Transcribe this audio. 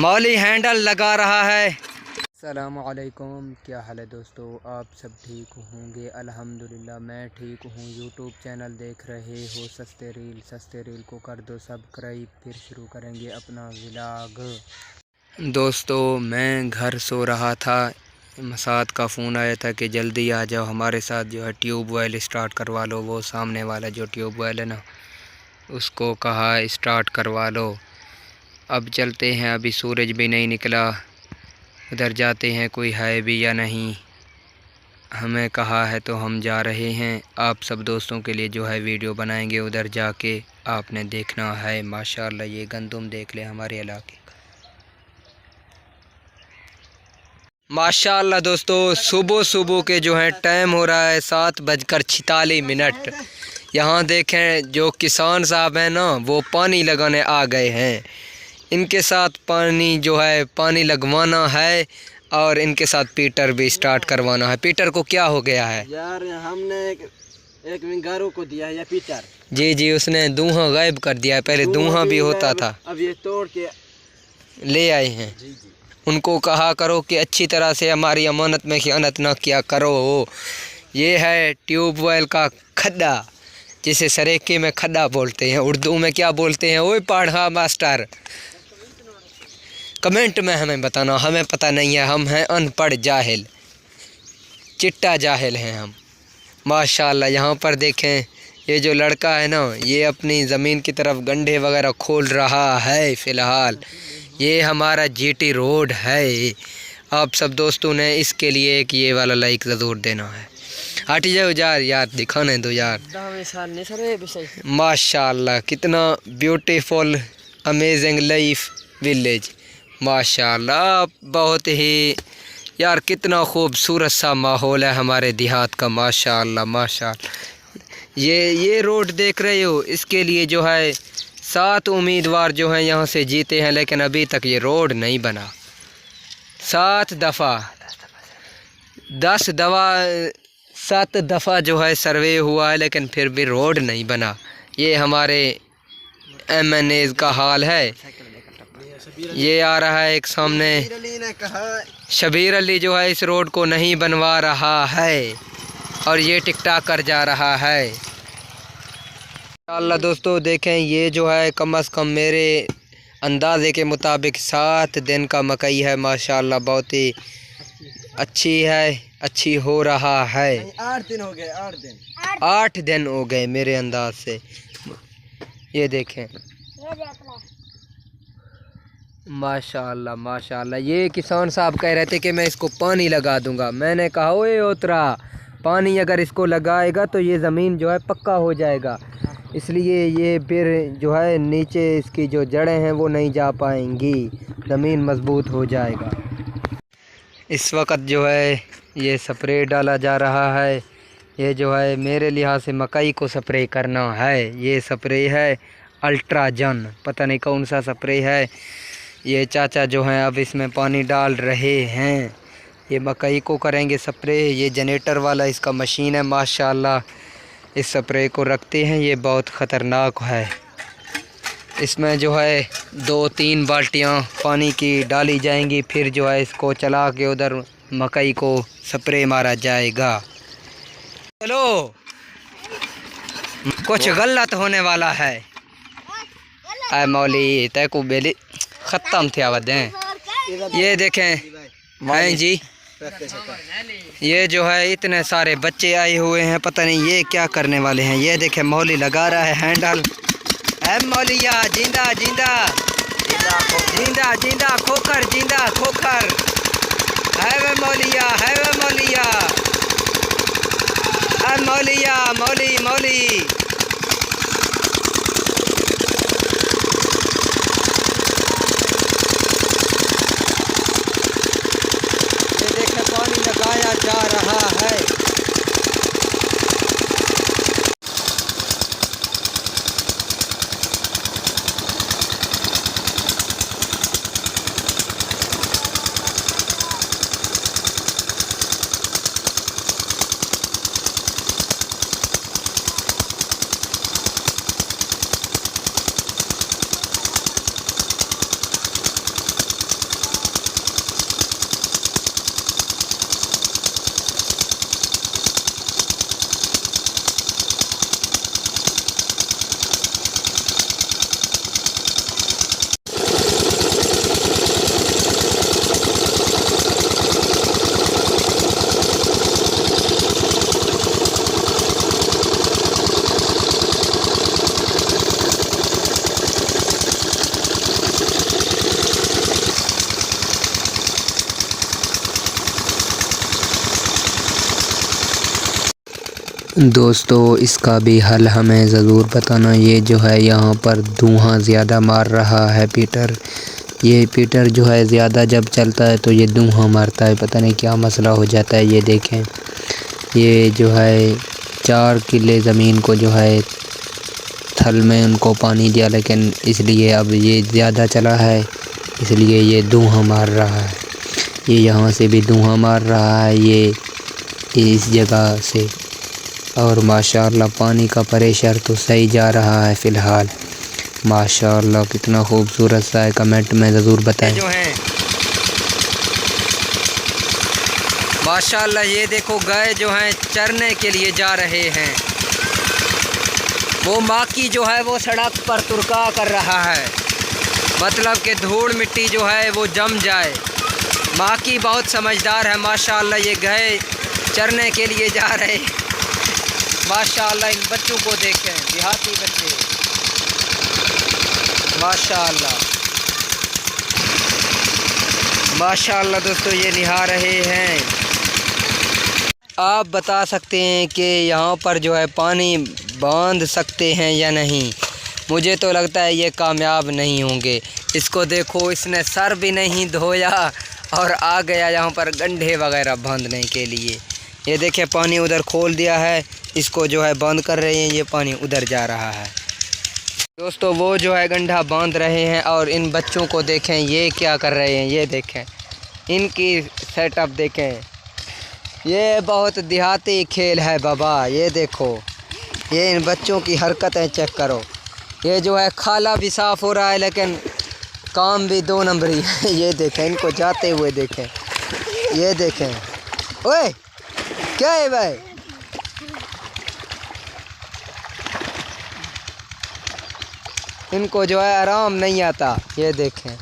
मौली handle लगा रहा है। अस्सलामुअलैकुम, क्या हाल है दोस्तों? आप सब ठीक होंगे? अल्हम्दुलिल्लाह मैं ठीक हूँ। यूट्यूब चैनल देख रहे हो सस्ते रील को कर दो सब्सक्राइब। फिर शुरू करेंगे अपना व्लॉग। दोस्तों मैं घर सो रहा था, मसाद का फ़ोन आया था कि जल्दी आ जाओ हमारे साथ, जो है ट्यूबवेल स्टार्ट करवा लो। वो सामने वाला जो ट्यूबवेल है ना, उसको कहा स्टार्ट करवा लो। अब चलते हैं, अभी सूरज भी नहीं निकला, उधर जाते हैं कोई है भी या नहीं। हमें कहा है तो हम जा रहे हैं। आप सब दोस्तों के लिए जो है वीडियो बनाएंगे, उधर जाके आपने देखना है। माशाल्लाह ये गंदम देख ले हमारे इलाके का। माशाल्लाह दोस्तों सुबह के जो है टाइम हो रहा है 7:46। यहाँ देखें जो किसान साहब हैं ना, वो पानी लगाने आ गए हैं। इनके साथ पानी लगवाना है और इनके साथ पीटर भी स्टार्ट करवाना है। पीटर को क्या हो गया है यार? हमने एक विंगारो को दिया है या पीटर। जी उसने दूहा गायब कर दिया है। पहले दूहा भी होता था, अब ये तोड़ के ले आए हैं। जी। उनको कहा करो कि अच्छी तरह से हमारी अमानत में खयानत ना किया करो। ये है ट्यूबवेल का खड्डा, जिसे सरेके में खड्डा बोलते हैं। उर्दू में क्या बोलते हैं? ओए पढ़ा मास्टर, कमेंट में हमें बताना, हमें पता नहीं है। हम हैं अनपढ़ जाहिल, चिट्टा जाहिल हैं हम। माशाल्लाह यहाँ पर देखें, ये जो लड़का है ना, ये अपनी ज़मीन की तरफ गड्ढे वगैरह खोल रहा है। फ़िलहाल ये हमारा जीटी रोड है। आप सब दोस्तों ने इसके लिए एक ये वाला लाइक ज़रूर देना है। हट जाओ यार दिखाने दो यार। माशाल्लाह कितना ब्यूटीफुल अमेजिंग लाइफ विलेज। माशाल्लाह बहुत ही यार, कितना खूबसूरत सा माहौल है हमारे देहात का। माशाल्लाह ये रोड देख रहे हो, इसके लिए जो है 7 उम्मीदवार जो हैं यहाँ से जीते हैं, लेकिन अभी तक ये रोड नहीं बना। 7 दफ़ा जो है सर्वे हुआ है, लेकिन फिर भी रोड नहीं बना। ये हमारे MNAs का हाल है। ये आ रहा है एक सामने, शबीर अली जो है इस रोड को नहीं बनवा रहा है और ये टिकटॉक कर जा रहा है। इंशाअल्लाह दोस्तों देखें, ये जो है कम से कम मेरे अंदाज़े के मुताबिक 7 दिन का मकई है। माशाल्लाह बहुत ही अच्छी है, अच्छी हो रहा है। 8 दिन हो गए, 8 दिन हो गए मेरे अंदाज से। ये देखें माशाल्लाह। ये किसान साहब कह रहे थे कि मैं इसको पानी लगा दूंगा। मैंने कहा ओए ओतरा, पानी अगर इसको लगाएगा तो ये ज़मीन जो है पक्का हो जाएगा, इसलिए ये फिर जो है नीचे इसकी जो जड़ें हैं वो नहीं जा पाएंगी, ज़मीन मजबूत हो जाएगा। इस वक्त जो है ये स्प्रे डाला जा रहा है। ये जो है मेरे लिहाज से मकई को स्प्रे करना है। ये स्प्रे है अल्ट्राजन, पता नहीं कौन सा स्प्रे है। ये चाचा जो हैं अब इसमें पानी डाल रहे हैं। ये मकई को करेंगे स्प्रे। ये जनरेटर वाला इसका मशीन है। माशाल्लाह इस स्प्रे को रखते हैं, ये बहुत ख़तरनाक है। इसमें जो है 2-3 बाल्टियाँ पानी की डाली जाएंगी, फिर जो है इसको चला के उधर मकई को स्प्रे मारा जाएगा। चलो कुछ गलत होने वाला है। ऐ मौली तैको बेली ख़त्म थे आवदें। ये देखें हैं जी, ये जो है इतने सारे बच्चे आए हुए हैं, पता नहीं ये क्या करने वाले हैं। ये देखें मौली लगा रहा है हैंडल। है मौलिया जिंदा खोखर जिंदा खोखर। है वे मौलिया मौली। पानी लगाया जा रहा है। दोस्तों इसका भी हल हमें ज़रूर बताना। ये जो है यहाँ पर धुआं ज़्यादा मार रहा है पीटर। ये पीटर जो है ज़्यादा जब चलता है तो ये धुआं मारता है, पता नहीं क्या मसला हो जाता है। ये देखें, ये जो है 4 किले ज़मीन को जो है थल में उनको पानी दिया, लेकिन इसलिए अब ये ज़्यादा चला है इसलिए ये धुआं मार रहा है। ये यहाँ से भी धुआं मार रहा है ये इस जगह से। और माशाअल्लाह पानी का प्रेशर तो सही जा रहा है फ़िलहाल। माशाअल्लाह कितना खूबसूरत सा है, कमेंट में ज़रूर बताएं। जो है माशाअल्लाह ये देखो गाय जो हैं चरने के लिए जा रहे हैं। वो माँ की जो है वो सड़क पर तुरका कर रहा है, मतलब कि धूल मिट्टी जो है वो जम जाए। माँ की बहुत समझदार है माशाअल्लाह। ये गाय चरने के लिए जा रहे हैं माशाअल्लाह। इन बच्चों को देखें, देहाती बच्चे माशाअल्लाह माशाअल्लाह। दोस्तों ये निहा रहे हैं। आप बता सकते हैं कि यहाँ पर जो है पानी बांध सकते हैं या नहीं? मुझे तो लगता है ये कामयाब नहीं होंगे। इसको देखो, इसने सर भी नहीं धोया और आ गया यहाँ पर गड्ढे वगैरह बांधने के लिए। ये देखें पानी उधर खोल दिया है, इसको जो है बंद कर रहे हैं, ये पानी उधर जा रहा है। दोस्तों वो जो है गड्ढा बांध रहे हैं और इन बच्चों को देखें ये क्या कर रहे हैं। ये देखें इनकी सेटअप देखें, ये बहुत देहाती खेल है बाबा। ये देखो ये इन बच्चों की हरकतें चेक करो। ये जो है खाला भी साफ़ हो रहा है लेकिन काम भी 2 नंबरी है। ये देखें इनको जाते हुए देखें, ये देखें। ओए क्या है भाई? इनको जो है आराम नहीं आता, ये देखें।